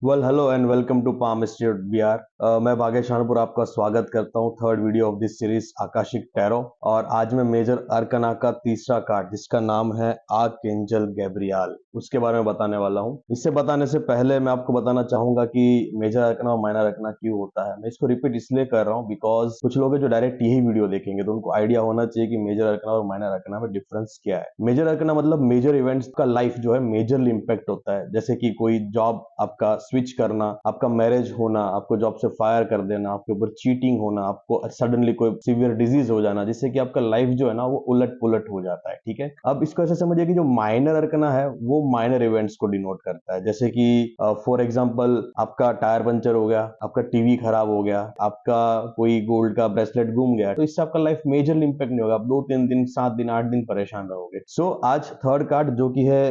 Hello and welcome to Palm Institute Bihar. मैं भागेश शानपुर आपका स्वागत करता हूं third video of this series Akashic tarot. और आज मैं मेजर अरकना का तीसरा कार्ड जिसका नाम है आर्कएंजल गैब्रियल उसके बारे में बताने वाला हूं। इससे बताने से पहले मैं आपको बताना चाहूंगा कि मेजर अरकना और माइनर अरकना क्यों होता है। मैं इसको रिपीट इसलिए कर रहा हूँ बिकॉज कुछ लोग हैं जो डायरेक्ट यही वीडियो देखेंगे तो उनको आइडिया होना चाहिए कि मेजर अरकना और माइनर अरकना में डिफरेंस क्या है। मेजर अरकना मतलब मेजर इवेंट्स का लाइफ जो है मेजरली इंपैक्ट होता है, जैसे कि कोई जॉब आपका स्विच करना, आपका मैरिज होना, आपको जॉब से फायर कर देना, आपके ऊपर चीटिंग होना, आपको सडनली कोई सीवियर डिजीज हो जाना, जिससे कि आपका लाइफ जो है ना वो उलट पुलट हो जाता है। ठीक है, अब इसको ऐसे समझिए कि जो माइनर अरकना है वो माइनर इवेंट्स को डिनोट करता है, जैसे कि फॉर एग्जांपल आपका टायर पंचर हो गया, आपका टीवी खराब हो गया, आपका कोई गोल्ड का ब्रेसलेट गुम गया, तो इससे आपका लाइफ मेजरली इंपैक्ट नहीं होगा। आप 2-3 दिन 7 दिन 8 दिन परेशान रहोगे। सो आज थर्ड कार्ड जो कि है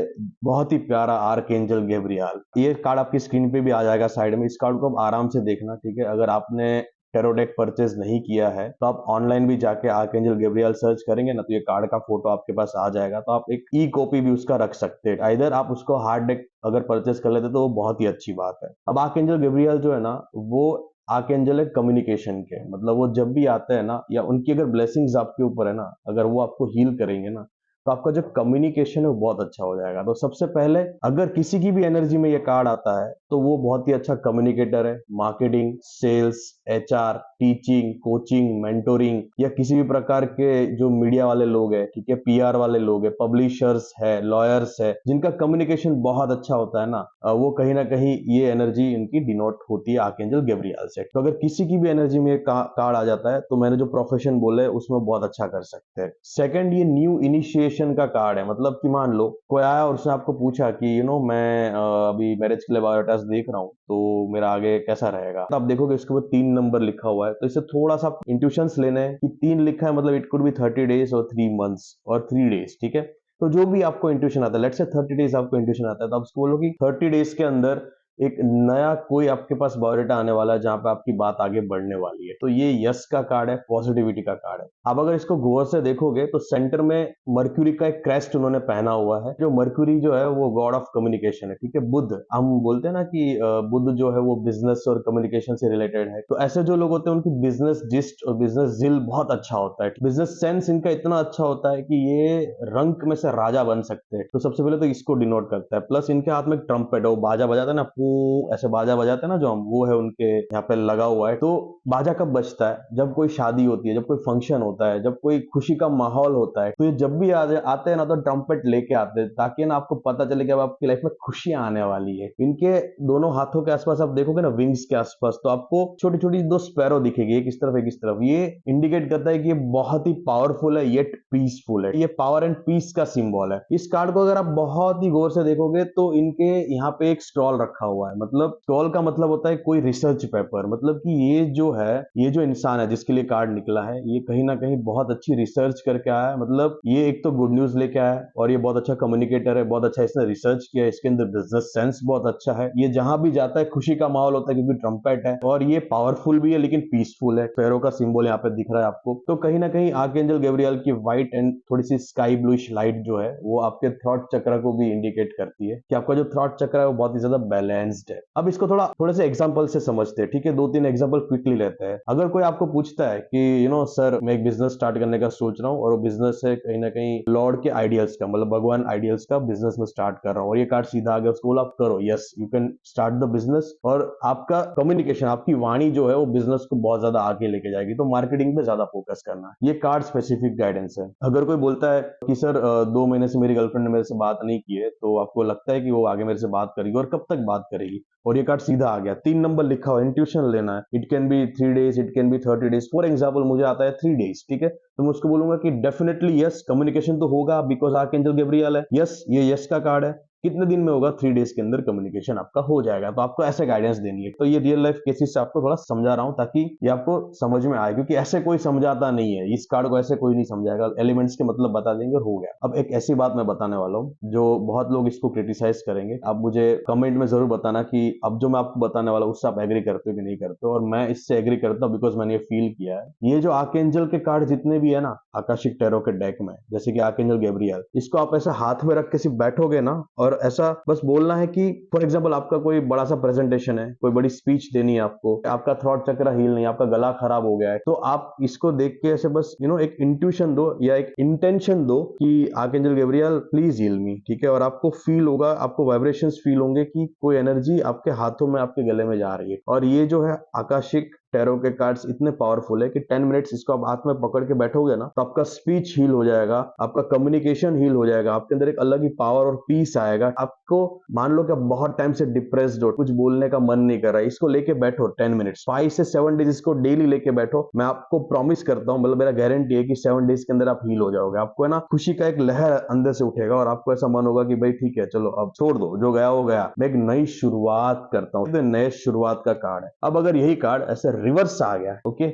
बहुत ही प्यारा आर्कएंजल गैब्रियल, ये कार्ड आपकी स्क्रीन पे भी आ जाएगा साइड में। इस कार्ड को आप आराम से देखना, ठीक है। अगर आपने टैरो डेक परचेज नहीं किया है तो आप ऑनलाइन भी जाके आर्कएंजल गैब्रियल सर्च करेंगे ना, तो ये कार्ड का फोटो आपके पास आ जाएगा, तो आप एक ई कॉपी भी उसका रख सकते हैं। इधर आप उसको हार्ड डेक अगर परचेज कर लेते तो वो बहुत ही अच्छी बात है। अब आर्कएंजल गैब्रियल जो है ना वो आर्कएंजल है कम्युनिकेशन के, मतलब वो जब भी आते हैं ना, या उनकी अगर ब्लेसिंग्स आपके ऊपर है ना, अगर वो आपको हील करेंगे ना, तो आपका जो कम्युनिकेशन है वो बहुत अच्छा हो जाएगा। तो सबसे पहले अगर किसी की भी एनर्जी में ये कार्ड आता है तो वो बहुत ही अच्छा कम्युनिकेटर है। Marketing, sales, HR, teaching, coaching, mentoring, या किसी भी प्रकार के जो मीडिया वाले लोग हैं, ठीक है, पीआर वाले लोग हैं, पब्लिशर्स है, लॉयर्स है, जिनका कम्युनिकेशन बहुत अच्छा होता है ना, वो कहीं ना कहीं ये एनर्जी इनकी डिनोट होती है आर्कएंजल गैब्रियल से। तो अगर किसी की भी एनर्जी में कार्ड आ जाता है तो मैंने जो प्रोफेशन बोले उसमें बहुत अच्छा कर सकते हैं। सेकंड, ये न्यू इनिशिएशन का कार्ड है, मतलब कि मान लो कोई आया और उसने आपको पूछा कि मैं अभी मैरिज के लिए बायोडाटा देख रहा हूँ तो मेरा आगे कैसा रहेगा, तो आप देखोगे इसके ऊपर 3 नंबर लिखा हुआ है, तो इससे थोड़ा सा इंट्यूशंस लेने हैं कि 3 लिखा है मतलब इट कुड बी 30 days और 3 months और 3 days, ठीक है। तो जो भी आपको इंट्यूशन आता है, लेट्स से 30 days आपको इंट्यूशन आता है, तो आप उसको बोलो कि 30 days के अंदर एक नया कोई आपके पास बायोडाटा आने वाला है जहां पे आपकी बात आगे बढ़ने वाली है। तो ये यस का कार्ड है, पॉजिटिविटी का कार्ड है। अब अगर इसको गौर से देखोगे तो सेंटर में मर्क्यूरी का एक क्रेस्ट उन्होंने पहना हुआ है। जो मर्क्यूरी जो है वो गॉड ऑफ कम्युनिकेशन है, ठीक है। बुध, हम बोलते हैं ना कि बुध जो है वो बिजनेस और कम्युनिकेशन से रिलेटेड है। तो ऐसे जो लोग होते हैं उनकी बिजनेस जिस्ट और बिजनेस जिल बहुत अच्छा होता है, बिजनेस सेंस इनका इतना अच्छा होता है कि ये रंक में से राजा बन सकते हैं। तो सबसे पहले तो इसको डिनोट करता है। प्लस इनके हाथ में एक ट्रम्पेट है, वो बाजा बजाते हैं ना, पू ऐसे बाजा बजाते हैं ना जो हम, वो है उनके यहाँ पे लगा हुआ है। तो बाजा कब बजता है? जब कोई शादी होती है, जब कोई फंक्शन होता है, जब कोई खुशी का माहौल होता है, तो ये जब भी आते हैं ना तो ट्रम्पेट लेके आते हैं, ताकि ना आपको पता चले कि अब आपकी लाइफ में खुशियां आने वाली है। इनके दोनों हाथों के आसपास आप देखोगे ना, विंग्स के आसपास, तो आपको छोटी छोटी 2 स्पैरो दिखेगी, एक इस तरफ एक इस तरफ। ये इंडिकेट करता है कि ये बहुत ही पावरफुल है येट पीसफुल है। ये पावर एंड पीस का सिंबल है। इस कार्ड को अगर आप बहुत ही गौर से देखोगे तो इनके यहाँ पे एक स्क्रॉल रखा हुआ है, मतलब स्क्रॉल का मतलब होता है कोई रिसर्च पेपर, मतलब कि ये जो है, ये जो इंसान है जिसके लिए कार्ड निकला है, ये कहीं ना कहीं बहुत अच्छी रिसर्च करके आया है। मतलब ये एक तो गुड न्यूज लेके आया है, और ये बहुत अच्छा कम्युनिकेटर है, बहुत अच्छा इसने रिसर्च किया है, इसके अंदर बिजनेस सेंस बहुत अच्छा है। ये जहां भी जाता है खुशी का माहौल होता है क्योंकि ट्रम्पेट है, और ये पावरफुल भी है लेकिन पीसफुल है। फेरो का सिंबल यहाँ पे दिख रहा है आपको। तो कहीं ना कहीं आर्कएंजल गैब्रियल की व्हाइट एंड थोड़ी सी स्काई ब्लूइश लाइट जो है वो आपके थ्रॉट चक्र को भी इंडिकेट करती है कि आपका जो थ्रॉट चक्र है वो बहुत ही ज्यादा बैलेंस्ड है। अब इसको थोड़े से एग्जांपल से समझते हैं, ठीक है। 2-3 एग्जांपल क्विकली लेते हैं। अगर कोई आपको पूछता है कि सर मैं एक बिजनेस स्टार्ट करने का सोच रहा हूँ, और वो बिजनेस है कहीं ना कहीं लॉर्ड के आइडियल्स का, मतलब भगवान आइडियल्स का बिजनेस में स्टार्ट कर रहा हूँ, और ये कार्ड सीधा आ गया, उसको बोला आप करो, yes you can start the business. और आपका कम्युनिकेशन, आपकी वाणी जो है वो बिजनेस को बहुत ज्यादा आगे लेके जाएगी, तो मार्केटिंग पे ज्यादा फोकस करना। ये कार्ड स्पेसिफिक गाइडेंस है। अगर कोई बोलता है कि सर 2 महीने से मेरी गर्लफ्रेंड ने मेरे से बात नहीं की है, तो आपको लगता है कि वो आगे मेरे से बात करेगी, और कब तक बात करेगी, और ये कार्ड सीधा आ गया। 3 नंबर लिखा हुआ, इंट्यूशन लेना है। It can be 3 days, it can be 30 days। For example मुझे आता है 3 days, ठीक है, तो मैं उसको बोलूंगा कि डेफिनेटली यस, कम्युनिकेशन तो होगा बिकॉज आर्कएंजल गैब्रियल है। यस, ये यस का कार्ड है। कितने दिन में होगा? 3 days के अंदर कम्युनिकेशन आपका हो जाएगा। तो आपको ऐसे गाइडेंस देनी है। तो ये रियल लाइफ केसेस से आपको थोड़ा समझा रहा हूं ताकि ये आपको समझ में आए, क्योंकि ऐसे कोई समझाता नहीं है, इस कार्ड को ऐसे कोई नहीं समझाएगा, एलिमेंट्स के मतलब बता देंगे और हो गया। अब एक ऐसी बात मैं बताने वाला हूँ जो बहुत लोग इसको क्रिटिसाइज करेंगे। आप मुझे कमेंट में जरूर बताना कि अब जो मैं आपको बताने वाला हूँ उससे आप एग्री करते हो कि नहीं करते हो। और मैं इससे एग्री करता हूँ बिकॉज मैंने ये फील किया है। ये जो आर्कएंजल के कार्ड जितने भी है ना आकाशिक टैरो के डेक में, जैसे कि आर्कएंजल गैब्रियल, इसको आप ऐसे हाथ में रख के सिर्फ बैठोगे ना, और और ऐसा बस बोलना है कि फॉर एग्जाम्पल आपका कोई बड़ा सा प्रेजेंटेशन है, कोई बड़ी स्पीच देनी है आपको, आपका थ्रॉट चक्र हील नहीं, आपका गला खराब हो गया है, तो आप इसको देख के ऐसे बस एक इंट्यूशन दो या एक इंटेंशन दो कि archangel Gabriel please heal me, ठीक है। और आपको फील होगा, आपको वाइब्रेशंस फील होंगे कि कोई एनर्जी आपके हाथों में, आपके गले में जा रही है। और ये जो है आकाशिक टैरो के कार्ड्स इतने पावरफुल है कि 10 मिनट्स इसको आप हाथ में पकड़ के बैठोगे ना, तो आपका स्पीच हील हो जाएगा, आपका कम्युनिकेशन हील हो जाएगा, आपके अंदर एक अलग ही पावर और पीस आएगा। आपको मान लो कि आप बहुत टाइम से डिप्रेस्ड हो, कुछ बोलने का मन नहीं कर रहा है, इसको लेके बैठो 10 मिनट्स, 5 से 7 डेज इसको डेली लेके बैठो। मैं आपको प्रॉमिस करता हूँ, मतलब मेरा गारंटी है कि 7 डेज के अंदर आप हील हो जाओगे। आपको है ना खुशी का एक लहर अंदर से उठेगा और आपको ऐसा मन होगा कि भाई ठीक है, चलो अब छोड़ दो, जो गया वो गया, मैं एक नई शुरुआत करता हूँ। नए शुरुआत का कार्ड है। अब अगर यही कार्ड ऐसे रिवर्स आ गया, ओके,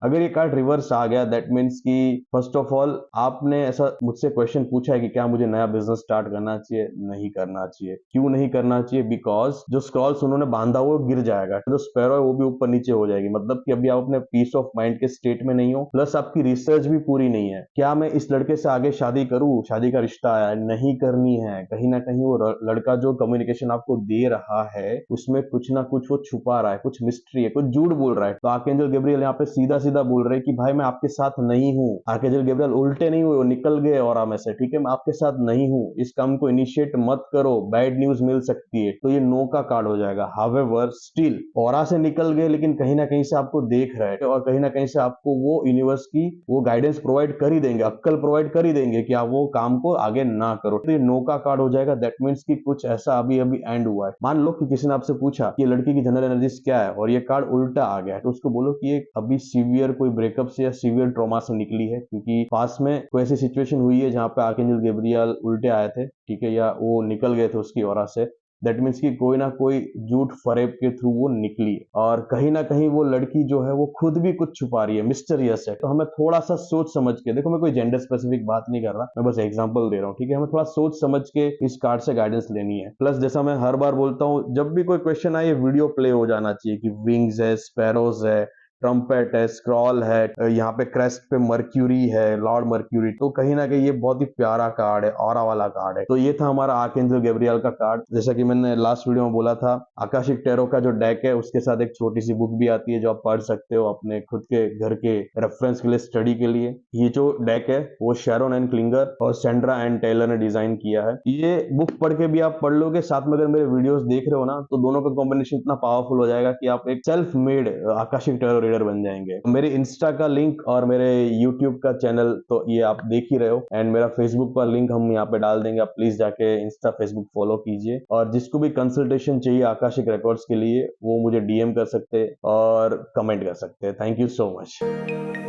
अगर ये कार्ड रिवर्स आ गया, दैट मीन्स कि फर्स्ट ऑफ ऑल आपने ऐसा मुझसे क्वेश्चन पूछा है कि क्या मुझे नया बिजनेस स्टार्ट करना चाहिए, नहीं करना चाहिए। क्यों नहीं करना चाहिए? बिकॉज जो स्क्रॉल्स उन्होंने बांधा वो गिर जाएगा, जो स्पैरो है वो भी ऊपर नीचे हो जाएगी। मतलब कि अभी आप अपने पीस ऑफ माइंड के स्टेट में नहीं हो, प्लस आपकी रिसर्च भी पूरी नहीं है। क्या मैं इस लड़के से आगे शादी करूं, शादी का रिश्ता आया, नहीं करनी है। कहीं ना कहीं वो लड़का जो कम्युनिकेशन आपको दे रहा है उसमें कुछ ना कुछ वो छुपा रहा है, कुछ मिस्ट्री है, कुछ झूठ बोल रहा है। तो आर्कएंजल गैब्रियल यहाँ पे सीधा सीधा बोल रहे हैं कि भाई मैं आपके साथ नहीं हूँ। आर्कएंजल गैब्रियल उल्टे नहीं हुए, वो निकल गए ऑरा में से, ठीक है। मैं आपके साथ नहीं हूँ, इस काम को इनिशिएट मत करो, बैड न्यूज मिल सकती है। तो ये नो का कार्ड हो जाएगा। हाउएवर स्टिल ऑरा से निकल गए, लेकिन कहीं ना कहीं से आपको देख रहे हैं और कहीं ना कहीं से आपको वो यूनिवर्स की वो गाइडेंस प्रोवाइड कर ही देंगे, अक्कल प्रोवाइड कर ही देंगे कि आप वो काम को आगे ना करो। तो ये नो का कार्ड हो जाएगा। दैट मीन्स कि कुछ ऐसा अभी अभी एंड हुआ है। मान लो कि किसी ने आपसे पूछा कि लड़की की जनरल एनर्जीज क्या है और ये कार्ड उल्टा आ गया है, तो उसको बोलो कि ये अभी सीवियर कोई ब्रेकअप से या सीवियर ट्रॉमा से निकली है, क्योंकि पास में कोई ऐसी सिचुएशन हुई है जहां पे आर्कएंजल गैब्रियल उल्टे आए थे, ठीक है, या वो निकल गए थे उसकी ऑरा से। दैट मीन्स कि कोई ना कोई झूठ फरेब के थ्रू वो निकली है और कहीं ना कहीं वो लड़की जो है वो खुद भी कुछ छुपा रही है, मिस्टीरियस है। तो हमें थोड़ा सा सोच समझ के, देखो मैं कोई जेंडर स्पेसिफिक बात नहीं कर रहा, मैं बस एग्जांपल दे रहा हूँ, ठीक है। हमें थोड़ा सोच समझ के इस कार्ड से गाइडेंस लेनी है। प्लस जैसा मैं हर बार बोलता हूँ, जब भी कोई क्वेश्चन आए वीडियो प्ले हो जाना चाहिए कि विंग्स है, स्पैरोज है, ट्रम्पेट है, स्क्रॉल है, यहाँ पे क्रेस्ट पे मर्क्यूरी है, लॉर्ड मर्क्यूरी। तो कहीं ना कहीं ये बहुत ही प्यारा कार्ड है, ऑरा वाला कार्ड है। तो ये था हमारा आर्कएंजल गैब्रियल का कार्ड। जैसा कि मैंने लास्ट वीडियो में बोला था, आकाशिक टैरो का जो डेक है उसके साथ एक छोटी सी बुक भी आती है जो आप पढ़ सकते हो अपने खुद के घर के रेफरेंस के लिए, स्टडी के लिए। ये जो डेक है वो शेरोन एंड क्लिंगर और सेंड्रा एंड टेलर ने डिजाइन किया है। ये बुक पढ़ के भी आप पढ़ लोगे, साथ में अगर मेरे वीडियोस देख रहे हो ना, तो दोनों का कॉम्बिनेशन इतना पावरफुल हो जाएगा कि आप एक self made Akashic tarot reader बन जाएंगे। मेरे इंस्टा का लिंक और मेरे यूट्यूब का चैनल तो ये आप देख ही रहे हो, एंड मेरा फेसबुक का लिंक हम यहाँ पे डाल देंगे। आप प्लीज जाके इंस्टा फेसबुक फॉलो कीजिए। और जिसको भी कंसल्टेशन चाहिए आकाशिक रिकॉर्ड्स के लिए, वो मुझे डीएम कर सकते और कमेंट कर सकते हैं। Thank you so much.